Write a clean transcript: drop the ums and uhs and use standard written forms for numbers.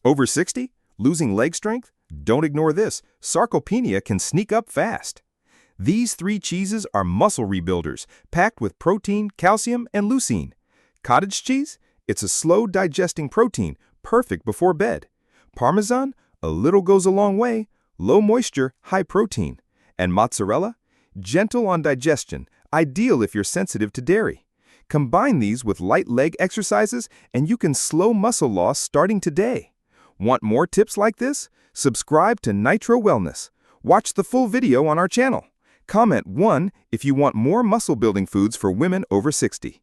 Over 60? Losing leg strength? Don't ignore this. Sarcopenia can sneak up fast. These 3 cheeses are muscle rebuilders, packed with protein, calcium, and leucine. Cottage cheese? It's a slow-digesting protein, perfect before bed. Parmesan? A little goes a long way, low moisture, high protein. And mozzarella? Gentle on digestion, ideal if you're sensitive to dairy. Combine these with light leg exercises, and you can slow muscle loss starting today. Want more tips like this? Subscribe to Nitro Wellness. Watch the full video on our channel. Comment 1 if you want more muscle-building foods for women over 60.